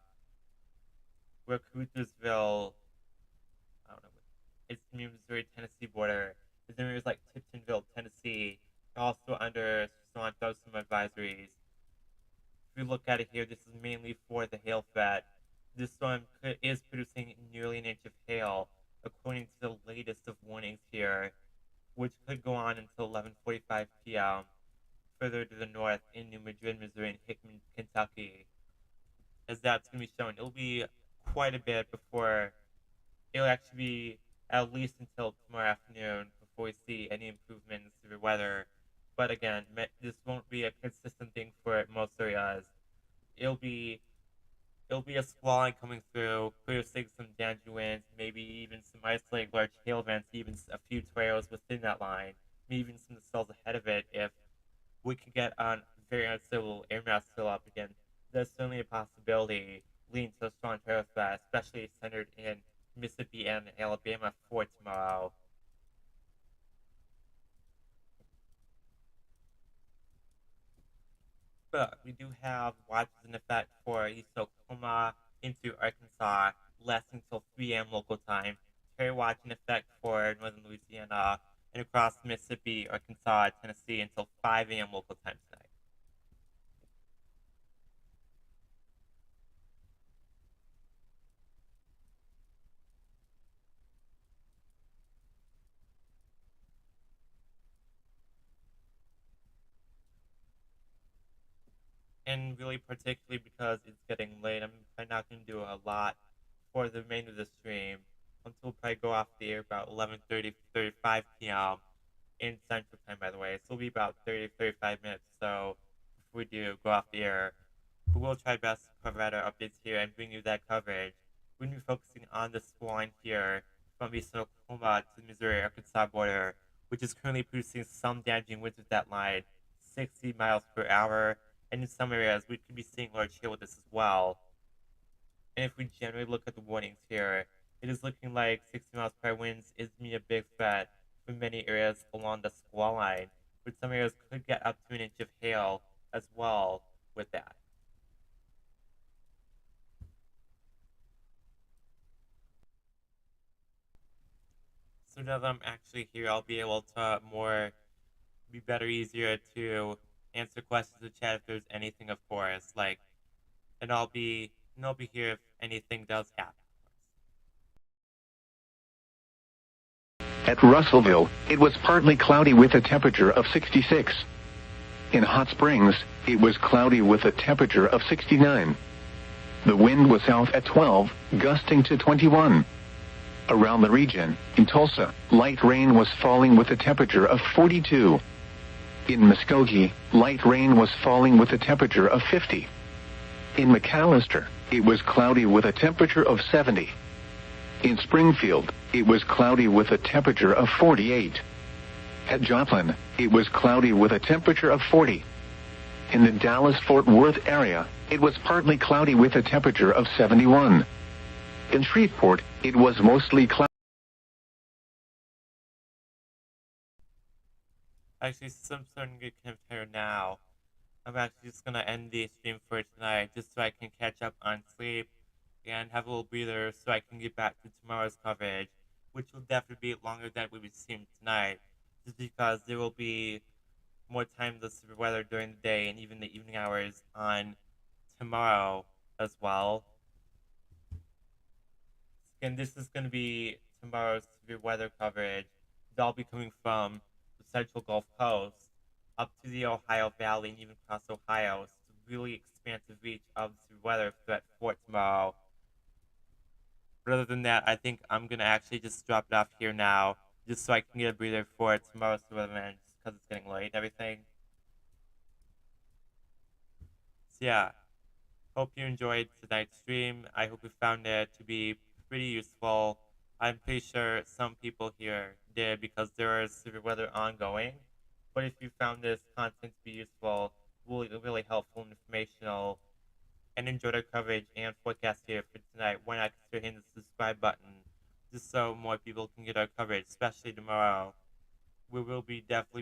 where Caruthersville, I don't know, it's the Missouri, Tennessee border. But then there's like Tiptonville, Tennessee, also under strong thunderstorm advisories. If we look at it here, this is mainly for the hail threat. This storm is producing nearly an inch of hail, according to the latest of warnings here, which could go on until 11:45 p.m. further to the north in New Madrid, Missouri, and Hickman, Kentucky. As that's going to be shown, it'll be quite a bit before it'll actually be at least until tomorrow afternoon before we see any improvement in severe weather. But again, this won't be a consistent thing for most areas. It'll be it'll be a squall coming through, producing some damaging winds, maybe even some isolated large hail events, even a few tornadoes within that line, maybe even some cells ahead of it if we could get on very unstable air mass fill up again. There's certainly a possibility leading to a strong tornado threat, especially centered in Mississippi and Alabama for tomorrow. But we do have watches in effect for East Oklahoma into Arkansas, lasting until 3 a.m. local time. Terry watch in effect for northern Louisiana and across Mississippi, Arkansas, Tennessee until 5 a.m. local time tonight. And really, particularly because it's getting late, I'm probably not going to do a lot for the remainder of the stream until probably go off the air about 11:30, 35 p.m. in Central Time, by the way. So it'll be about 30, 35 minutes. So before we do go off the air, we will try best to cover out our updates here and bring you that coverage. We're going to be focusing on this line here from eastern Oklahoma to the Missouri Arkansas border, which is currently producing some damaging winds with that line, 60 miles per hour. And in some areas, we could be seeing large hail with this as well. And if we generally look at the warnings here, it is looking like 60 miles per hour winds is going to be a big threat for many areas along the squall line, but some areas could get up to an inch of hail as well with that. So now that I'm actually here, I'll be able to be better, easier to answer questions in chat if there's anything, of course. And I'll be here if anything does happen. At Russellville, it was partly cloudy with a temperature of 66. In Hot Springs, it was cloudy with a temperature of 69. The wind was south at 12, gusting to 21. Around the region, in Tulsa, light rain was falling with a temperature of 42. In Muskogee, light rain was falling with a temperature of 50. In McAllister, it was cloudy with a temperature of 70. In Springfield, it was cloudy with a temperature of 48. At Joplin, it was cloudy with a temperature of 40. In the Dallas-Fort Worth area, it was partly cloudy with a temperature of 71. In Shreveport, it was mostly cloudy. Actually, since I'm starting to get kind of tired now, I'm actually just gonna end the stream for tonight, just so I can catch up on sleep and have a little breather, so I can get back to tomorrow's coverage, which will definitely be longer than we would stream tonight, just because there will be more time to severe weather during the day and even the evening hours on tomorrow as well. And this is going to be tomorrow's severe weather coverage. That'll be coming from the central Gulf Coast up to the Ohio Valley and even across Ohio. It's a really expansive reach of severe weather threat for tomorrow. But other than that, I think I'm going to actually just drop it off here now, just so I can get a breather for tomorrow's severe event, just because it's getting late and everything. So yeah, hope you enjoyed tonight's stream. I hope you found it to be pretty useful. I'm pretty sure some people here did, because there is severe weather ongoing. But if you found this content to be useful, really helpful and informational, and enjoyed our coverage and forecast here for tonight, why not consider hitting the subscribe button, just so more people can get our coverage, especially tomorrow. We will be definitely be